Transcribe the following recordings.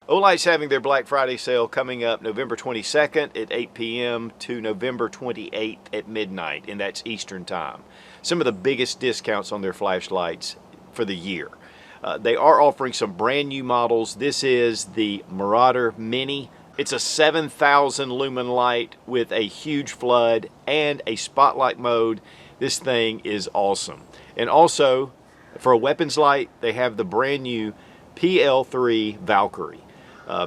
Olight's having their Black Friday sale coming up November 22nd at 8 p.m. to November 28th at midnight, and that's Eastern Time. Some of the biggest discounts on their flashlights for the year. They are offering some brand new models. This is the Marauder Mini. It's a 7,000 lumen light with a huge flood and a spotlight mode. This thing is awesome. And also, for a weapons light, they have the brand new PL3 Valkyrie.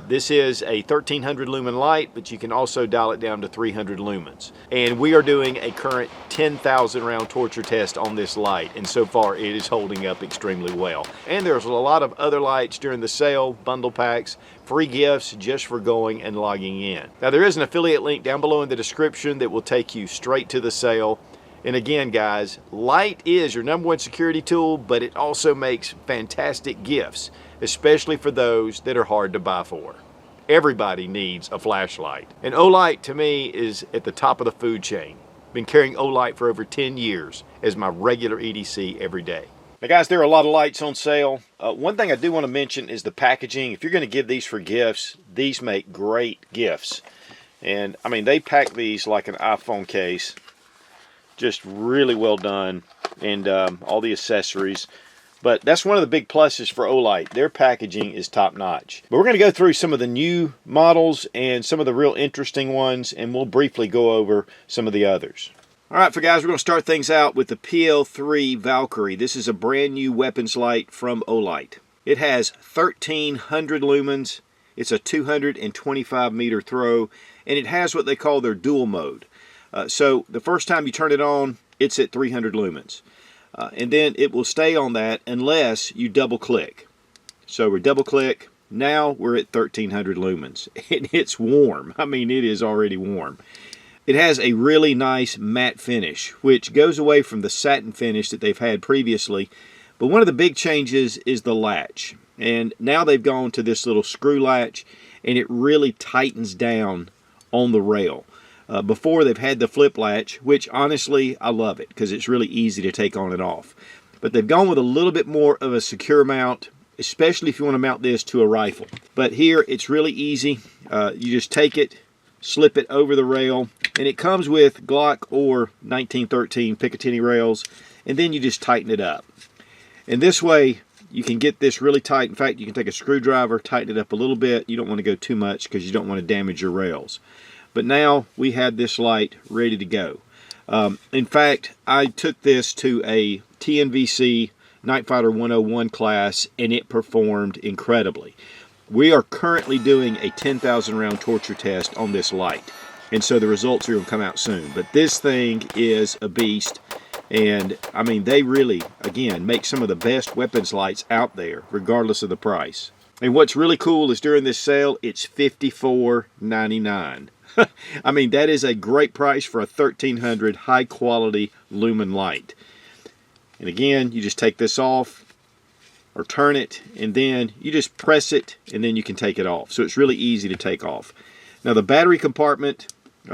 This is a 1300 lumen light, but you can also dial it down to 300 lumens. And we are doing a current 10,000 round torture test on this light, and so far it is holding up extremely well. And there's a lot of other lights during the sale, bundle packs, free gifts just for going and logging in. Now there is an affiliate link down below in the description that will take you straight to the sale. And again, guys, light is your #1 security tool, but it also makes fantastic gifts, especially for those that are hard to buy for. Everybody needs a flashlight. And Olight, to me, is at the top of the food chain. Been carrying Olight for over 10 years as my regular EDC every day. Now guys, there are a lot of lights on sale. One thing I do want to mention is the packaging. If you're going to give these for gifts, these make great gifts. And I mean, they pack these like an iPhone case. Just really well done, and all the accessories. But that's one of the big pluses for Olight. Their packaging is top notch. But we're going to go through some of the new models and some of the real interesting ones, and we'll briefly go over some of the others. All right, guys, we're going to start things out with the PL3 Valkyrie. This is a brand new weapons light from Olight. It has 1300 lumens. It's a 225 meter throw, and it has what they call their dual mode. So the first time you turn it on, it's at 300 lumens. And then it will stay on that unless you double click. So we double click. Now we're at 1300 lumens. And it's warm. I mean, it is already warm. It has a really nice matte finish, which goes away from the satin finish that they've had previously. But one of the big changes is the latch. And now they've gone to this little screw latch, and it really tightens down on the rail. Before, they've had the flip latch, which honestly I love it because it's really easy to take on and off. But they've gone with a little bit more of a secure mount, especially if you want to mount this to a rifle. But here it's really easy. You just take it, slip it over the rail, and it comes with Glock or 1913 Picatinny rails, and then you just tighten it up. And this way you can get this really tight. In fact, you can take a screwdriver, tighten it up a little bit. You don't want to go too much because you don't want to damage your rails. But now we have this light ready to go. In fact, I took this to a TNVC Night Fighter 101 class, and it performed incredibly. We are currently doing a 10,000 round torture test on this light, and so the results are going to come out soon. But this thing is a beast, and I mean, they really, again, make some of the best weapons lights out there, regardless of the price. And what's really cool is during this sale, it's $54.99. I mean, that is a great price for a 1300 high quality lumen light. And again, you just take this off or turn it, and then you just press it, and then you can take it off. So it's really easy to take off. Now the battery compartment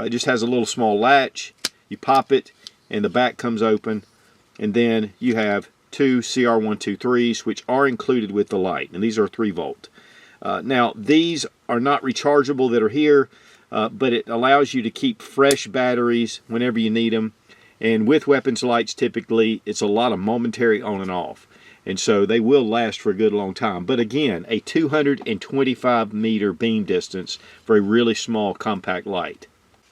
just has a little small latch. You pop it and the back comes open, and then you have two CR123s, which are included with the light, and these are 3 volt. Now these are not rechargeable that are here, but it allows you to keep fresh batteries whenever you need them. And with weapons lights, typically it's a lot of momentary on and off, and so they will last for a good long time. But again, a 225 meter beam distance for a really small compact light.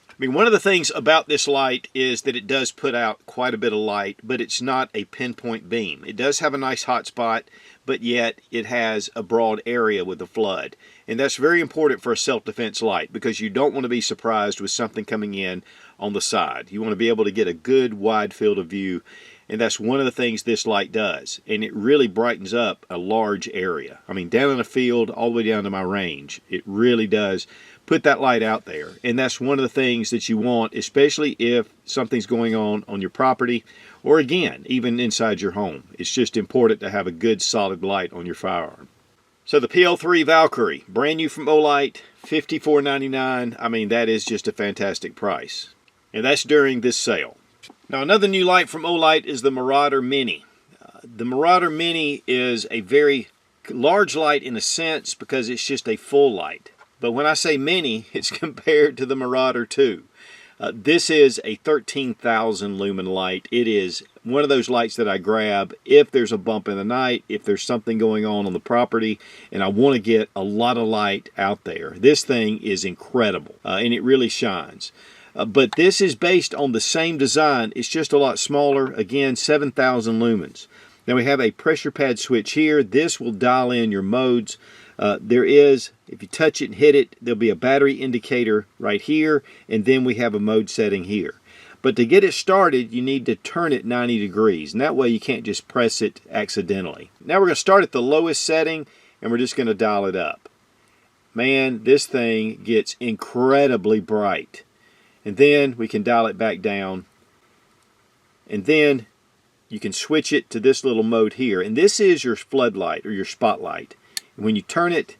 I mean, one of the things about this light is that it does put out quite a bit of light, but it's not a pinpoint beam. It does have a nice hot spot, but yet it has a broad area with the flood. And that's very important for a self-defense light, because you don't want to be surprised with something coming in on the side. You want to be able to get a good wide field of view, and that's one of the things this light does. And it really brightens up a large area. I mean, down in a field all the way down to my range, it really does put that light out there. And that's one of the things that you want, especially if something's going on your property, or again, even inside your home. It's just important to have a good solid light on your firearm. So the PL3 Valkyrie, brand new from Olight, $54.99. I mean, that is just a fantastic price. And that's during this sale. Now another new light from Olight is the Marauder Mini. The Marauder Mini is a very large light in a sense because it's just a full light. But when I say mini, it's compared to the Marauder 2. This is a 13,000 lumen light. It is one of those lights that I grab if there's a bump in the night, if there's something going on the property, and I want to get a lot of light out there. This thing is incredible, and it really shines. But this is based on the same design. It's just a lot smaller. Again, 7,000 lumens. Now we have a pressure pad switch here. This will dial in your modes. There is, if you touch it and hit it, there'll be a battery indicator right here, and then we have a mode setting here. But to get it started, you need to turn it 90 degrees, and that way you can't just press it accidentally. Now we're going to start at the lowest setting, and we're just going to dial it up. Man, this thing gets incredibly bright. And then we can dial it back down, and then you can switch it to this little mode here, and this is your floodlight or your spotlight. When you turn it,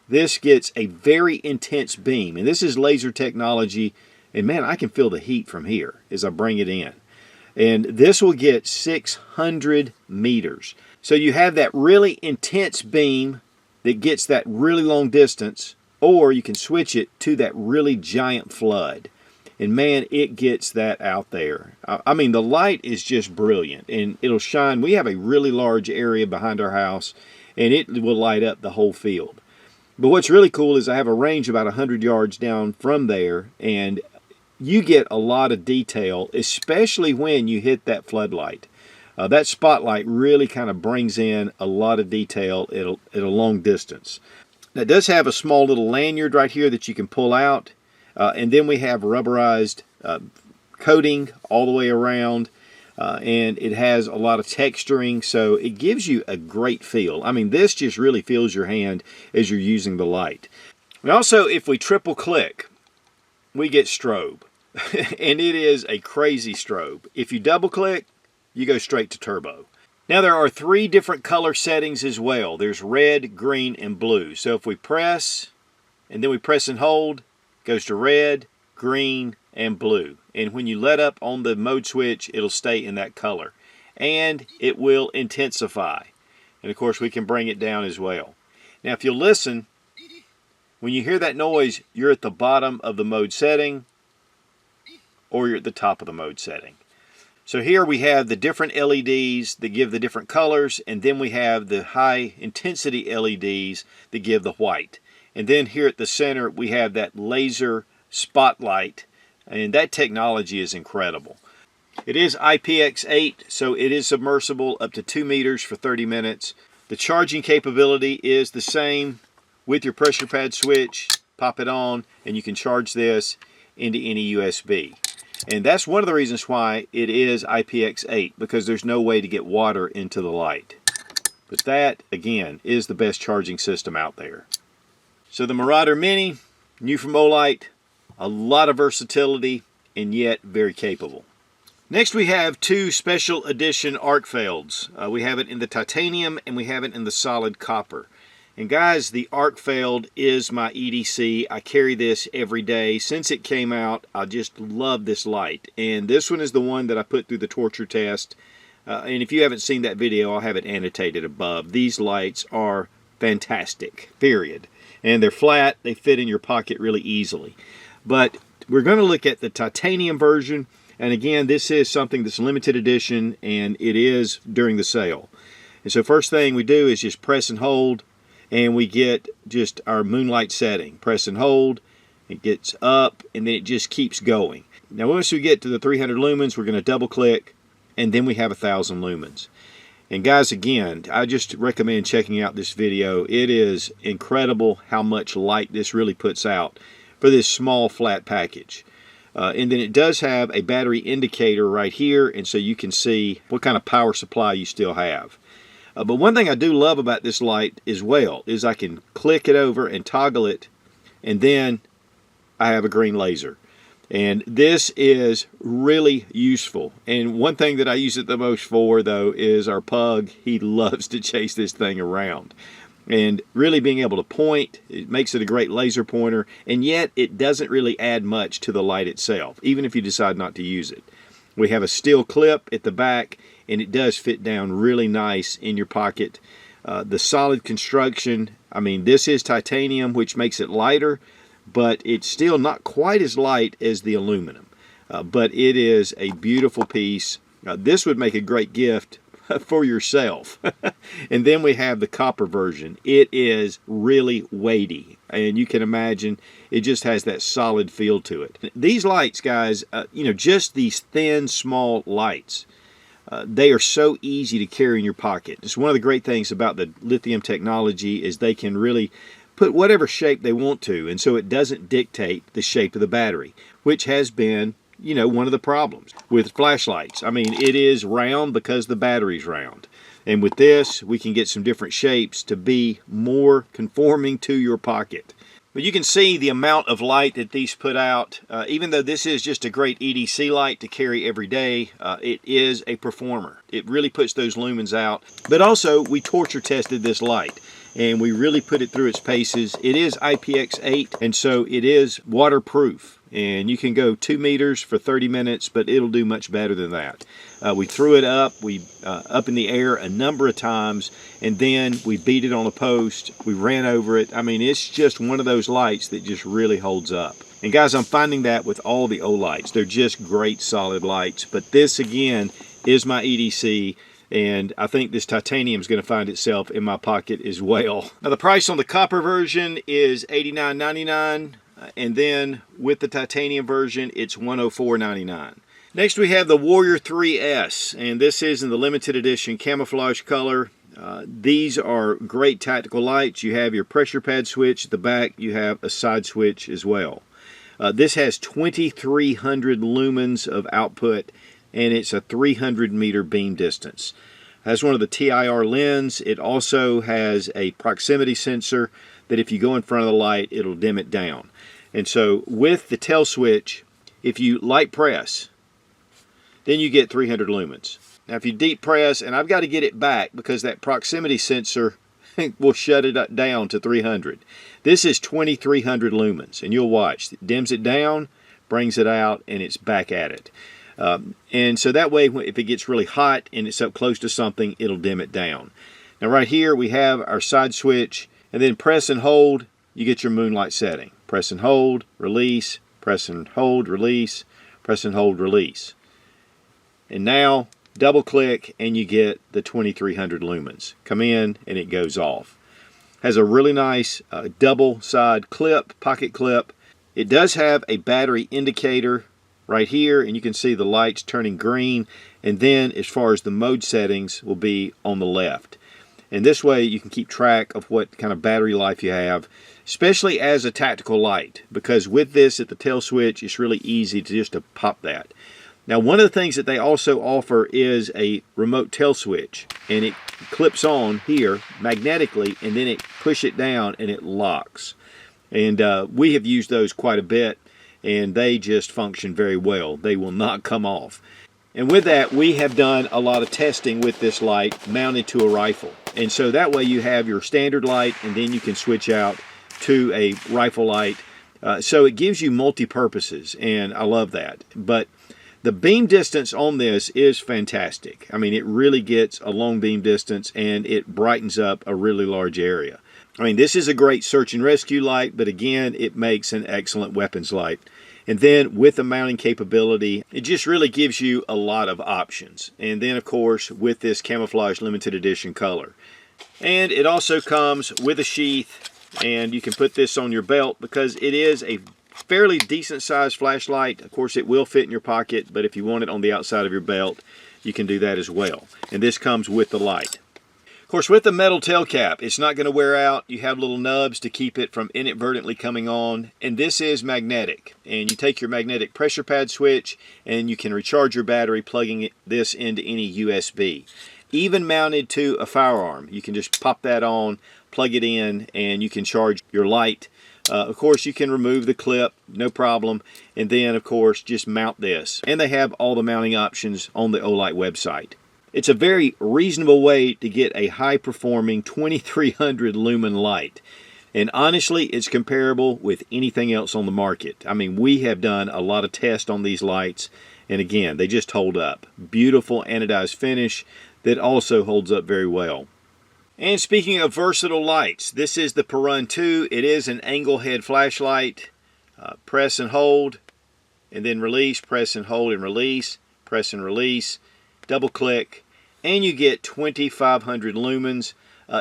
this gets a very intense beam, and this is laser technology, and man, I can feel the heat from here as I bring it in. And this will get 600 meters. So you have that really intense beam that gets that really long distance, or you can switch it to that really giant flood. And man, it gets that out there. I mean, the light is just brilliant, and it'll shine. We have a really large area behind our house, and it will light up the whole field. But what's really cool is I have a range about 100 yards down from there, and you get a lot of detail, especially when you hit that floodlight. That spotlight really kind of brings in a lot of detail at a long distance. Now, it does have a small little lanyard right here that you can pull out, and then we have rubberized coating all the way around. And it has a lot of texturing, so it gives you a great feel. I mean, this just really feels your hand as you're using the light. And also, if we triple click, we get strobe. And it is a crazy strobe. If you double click, you go straight to turbo. Now there are 3 different color settings as well. There's red, green, and blue. So if we press, and then we press and hold, it goes to red, green, and blue. And when you let up on the mode switch, it'll stay in that color. And it will intensify. And of course we can bring it down as well. Now if you'll listen, when you hear that noise, you're at the bottom of the mode setting, or you're at the top of the mode setting. So here we have the different LEDs that give the different colors, and then we have the high intensity LEDs that give the white. And then here at the center we have that laser spotlight, and that technology is incredible. It is IPX8, so it is submersible up to 2 meters for 30 minutes. The charging capability is the same with your pressure pad switch. Pop it on and you can charge this into any USB. And that's one of the reasons why it is IPX8, because there's no way to get water into the light. But that, again, is the best charging system out there. So the Marauder Mini, new from Olight, a lot of versatility, and yet very capable. Next we have 2 special edition Artfields. We have it in the titanium and we have it in the solid copper. And guys, the Artfield is my EDC. I carry this every day. Since it came out, I just love this light. And this one is the one that I put through the torture test. And if you haven't seen that video, I'll have it annotated above. These lights are fantastic, period. And they're flat, they fit in your pocket really easily. But we're going to look at the titanium version. And again, this is something that's limited edition, and it is during the sale. And so first thing we do is just press and hold, and we get just our moonlight setting. Press and hold, it gets up, and then it just keeps going. Now once we get to the 300 lumens, we're going to double click, and then we have 1,000 lumens. And guys, again, I just recommend checking out this video. It is incredible how much light this really puts out for this small flat package. And then it does have a battery indicator right here, and so you can see what kind of power supply you still have. But one thing I do love about this light as well is I can click it over and toggle it, and then I have a green laser. And this is really useful. And one thing that I use it the most for, though, is our pug. He loves to chase this thing around. And really being able to point, it makes it a great laser pointer, and yet it doesn't really add much to the light itself, even if you decide not to use it. We have a steel clip at the back, and it does fit down really nice in your pocket. The solid construction, I mean, this is titanium, which makes it lighter, but it's still not quite as light as the aluminum. But it is a beautiful piece. This would make a great gift for yourself. And then we have the copper version. It is really weighty, and you can imagine it just has that solid feel to it. These lights, guys, you know, just these thin, small lights, they are so easy to carry in your pocket. It's one of the great things about the lithium technology is they can really put whatever shape they want to, and so it doesn't dictate the shape of the battery, which has been, you know, one of the problems with flashlights. I mean, it is round because the battery's round. And with this, we can get some different shapes to be more conforming to your pocket. But you can see the amount of light that these put out. Even though this is just a great EDC light to carry every day, it is a performer. It really puts those lumens out. But also, we torture tested this light, and we really put it through its paces. It is IPX8, and so it is waterproof. And you can go 2 meters for 30 minutes, but it'll do much better than that. We threw it up, up in the air a number of times, and then we beat it on a post. We ran over it. I mean, it's just one of those lights that just really holds up. And guys, I'm finding that with all the Olights. They're just great solid lights. But this, again, is my EDC. And I think this titanium is going to find itself in my pocket as well. Now, the price on the copper version is $89.99. And then with the titanium version, it's $104.99. Next, we have the Warrior 3S, and this is in the limited edition camouflage color. These are great tactical lights. You have your pressure pad switch at the back. You have a side switch as well. This has 2,300 lumens of output, and it's a 300 meter beam distance. It has one of the TIR lens. It also has a proximity sensor that if you go in front of the light, it'll dim it down. And so with the tail switch, if you light press, then you get 300 lumens. Now if you deep press, and I've got to get it back because that proximity sensor will shut it down to 300. This is 2,300 lumens, and you'll watch. It dims it down, brings it out, and it's back at it. And so that way, if it gets really hot and it's up close to something, it'll dim it down. Now right here we have our side switch, and then press and hold, you get your moonlight setting. Press and hold, release, press and hold, release, press and hold, release. And now double click and you get the 2,300 lumens. Come in and it goes off. Has a really nice double side clip, pocket clip. It does have a battery indicator right here, and you can see the lights turning green, and then as far as the mode settings will be on the left. And this way you can keep track of what kind of battery life you have, especially as a tactical light, because with this at the tail switch, it's really easy to just pop that. Now, one of the things that they also offer is a remote tail switch, and it clips on here magnetically, and then it push it down and it locks. And we have used those quite a bit, and they just function very well. They will not come off. And with that, we have done a lot of testing with this light mounted to a rifle. And so that way you have your standard light, and then you can switch out to a rifle light. So it gives you multi-purposes, and I love that. But the beam distance on this is fantastic. I mean, it really gets a long beam distance, and it brightens up a really large area. I mean, this is a great search and rescue light, but again, it makes an excellent weapons light. And then with the mounting capability, it just really gives you a lot of options. And then, of course, with this camouflage limited edition color. And it also comes with a sheath, and you can put this on your belt because it is a fairly decent sized flashlight. Of course, it will fit in your pocket, but if you want it on the outside of your belt, you can do that as well. And this comes with the light. Of course, with the metal tail cap, it's not going to wear out. You have little nubs to keep it from inadvertently coming on. And this is magnetic. And you take your magnetic pressure pad switch, and you can recharge your battery plugging this into any USB. Even mounted to a firearm, you can just pop that on, plug it in, and you can charge your light. Of course, you can remove the clip, no problem. And then, of course, just mount this. And they have all the mounting options on the Olight website. It's a very reasonable way to get a high-performing 2,300 lumen light. And honestly, it's comparable with anything else on the market. I mean, we have done a lot of tests on these lights, and again, they just hold up. Beautiful anodized finish that also holds up very well. And speaking of versatile lights, this is the Perrone 2. It is an angle head flashlight. Press and hold, and then release, press and hold and release, press and release, double click, and you get 2500 lumens.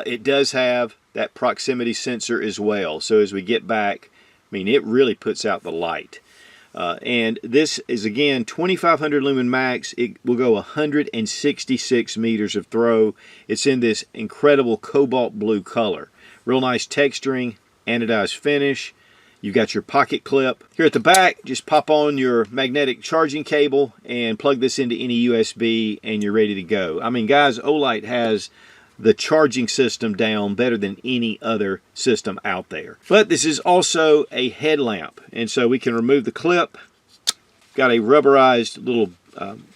It does have that proximity sensor as well, so as we get back, I mean, it really puts out the light. And this is, again, 2500 lumen max. It will go 166 meters of throw. It's in this incredible cobalt blue color. Real nice texturing, anodized finish. You've got your pocket clip. Here at the back, just pop on your magnetic charging cable and plug this into any USB and you're ready to go. I mean, guys, Olight has the charging system down better than any other system out there. But this is also a headlamp, and so we can remove the clip. Got a rubberized little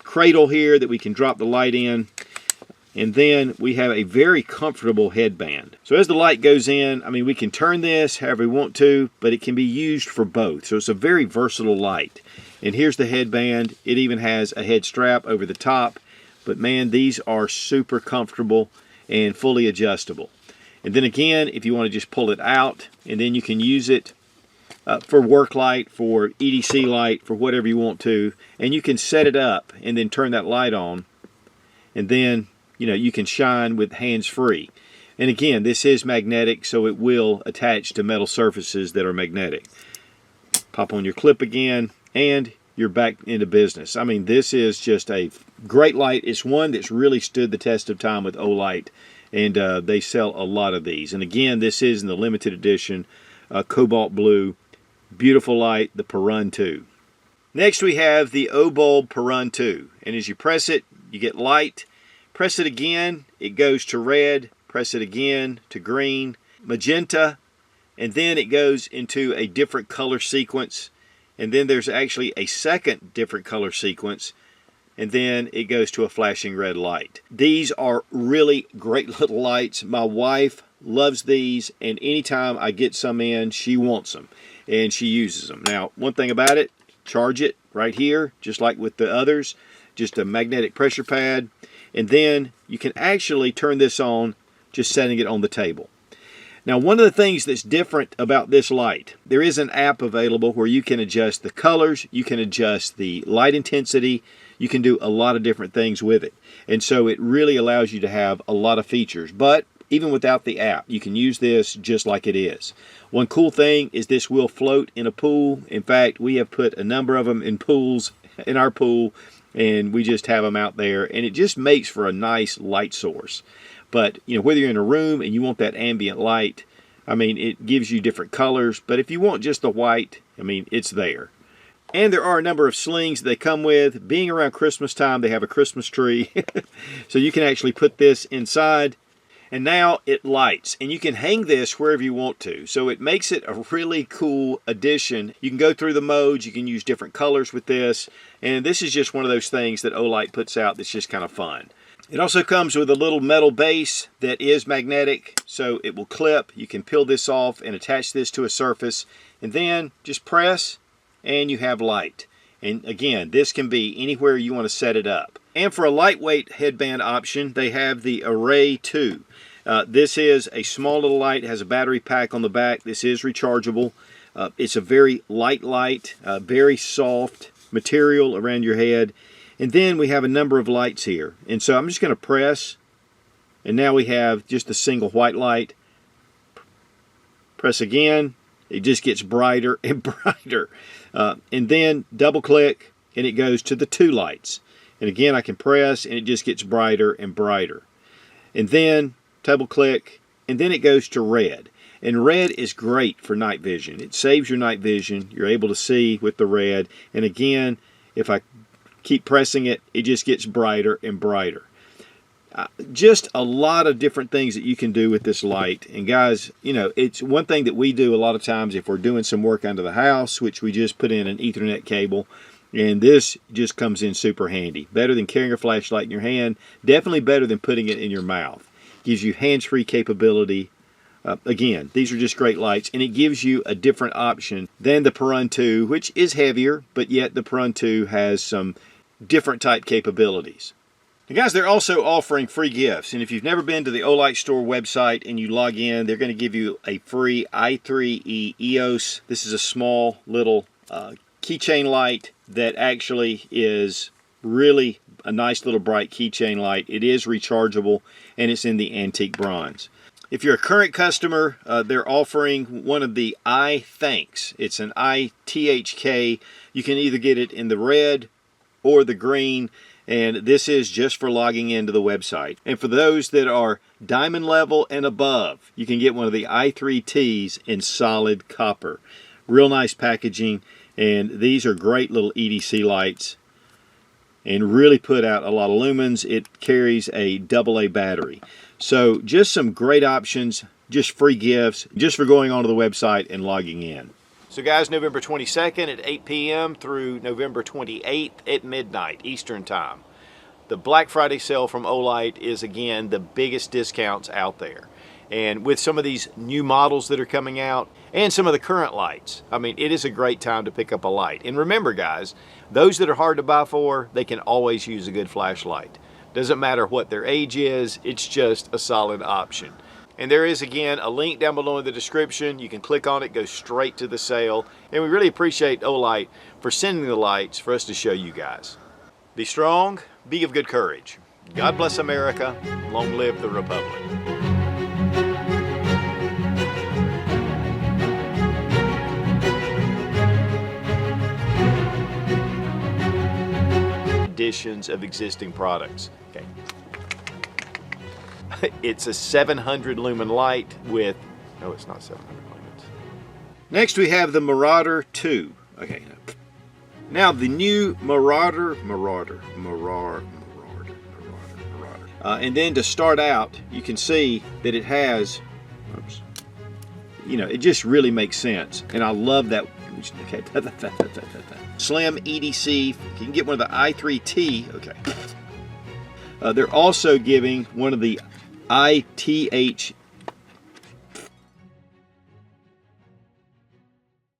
cradle here that we can drop the light in. And then we have a very comfortable headband. So as the light goes in, I mean, we can turn this however we want to, but it can be used for both. So it's a very versatile light. And here's the headband. It even has a head strap over the top. But man, these are super comfortable and fully adjustable. And then again, if you want to just pull it out, and then you can use it for work light, for EDC light, for whatever you want to. And you can set it up and then turn that light on. And then you can shine with hands-free. And again, this is magnetic, so it will attach to metal surfaces that are magnetic. Pop on your clip again, and you're back into business. I mean, this is just a great light. It's one that's really stood the test of time with Olight, and they sell a lot of these. And again, this is in the limited edition cobalt blue. Beautiful light, the Perrone 2. Next, we have the O-Bulb Perrone 2. And as you press it, you get light. Press it again, it goes to red. Press it again to green, magenta, and then it goes into a different color sequence. And then there's actually a second different color sequence, and then it goes to a flashing red light. These are really great little lights. My wife loves these, and anytime I get some in, she wants them, and she uses them. Now, one thing about it, charge it right here, just like with the others, just a magnetic pressure pad. And then you can actually turn this on just setting it on the table. Now, one of the things that's different about this light, there is an app available where you can adjust the colors, you can adjust the light intensity, you can do a lot of different things with it. And so it really allows you to have a lot of features. But even without the app, you can use this just like it is. One cool thing is this will float in a pool. In fact, we have put a number of them in pools, in our pool, and we just have them out there, and it just makes for a nice light source. But whether you're in a room and you want that ambient light, I mean, it gives you different colors. But if you want just the white, I mean, it's there. And there are a number of slings they come with. Being around Christmas time, they have a Christmas tree. So you can actually put this inside. And now it lights, and you can hang this wherever you want to. So it makes it a really cool addition. You can go through the modes, you can use different colors with this, and this is just one of those things that Olight puts out that's just kind of fun. It also comes with a little metal base that is magnetic, so it will clip. You can peel this off and attach this to a surface, and then just press, and you have light. And again, this can be anywhere you want to set it up. And for a lightweight headband option, they have the Array 2. This is a small little light, has a battery pack on the back. This is rechargeable. It's a very light light, very soft material around your head. And then we have a number of lights here. And so I'm just going to press, and now we have just a single white light. Press again, it just gets brighter and brighter. And then double click, and it goes to the 2 lights. And again, I can press, and it just gets brighter and brighter. And then double click, and then it goes to red. And red is great for night vision. It saves your night vision. You're able to see with the red. And again, if I keep pressing it, it just gets brighter and brighter. Just a lot of different things that you can do with this light. And guys, it's one thing that we do a lot of times if we're doing some work under the house, which we just put in an Ethernet cable. And this just comes in super handy. Better than carrying a flashlight in your hand. Definitely better than putting it in your mouth. Gives you hands-free capability. Again, these are just great lights. And it gives you a different option than the Perrone 2, which is heavier. But yet the Perrone 2 has some different type capabilities. Now guys, they're also offering free gifts, and if you've never been to the Olight store website and you log in, they're going to give you a free i3E EOS. This is a small little keychain light that actually is really a nice little bright keychain light. It is rechargeable, and it's in the antique bronze. If you're a current customer, they're offering one of the iThanks. It's an ITHK. You can either get it in the red or the green, and this is just for logging into the website. And for those that are diamond level and above, you can get one of the i3Ts in solid copper. Real nice packaging, and these are great little EDC lights and really put out a lot of lumens. It carries a AA battery. So just some great options, just free gifts, just for going onto the website and logging in. So guys, November 22nd at 8 p.m. through November 28th at midnight Eastern Time. The Black Friday sale from Olight is, again, the biggest discounts out there. And with some of these new models that are coming out and some of the current lights, I mean, it is a great time to pick up a light. And remember guys, those that are hard to buy for, they can always use a good flashlight. Doesn't matter what their age is, it's just a solid option. And there is, again, a link down below in the description. You can click on it, go straight to the sale. And we really appreciate Olight for sending the lights for us to show you guys. Be strong, be of good courage. God bless America. Long live the Republic. Editions of existing products. Okay. It's a 700 lumen light with, no, it's not 700 lumens. Next we have the Marauder 2. Okay. Now the new Marauder. And then to start out, you can see that it has, oops, you know, it just really makes sense. And I love that. Okay. Slim EDC. You can get one of the i3T. Okay. They're also giving one of the ITHK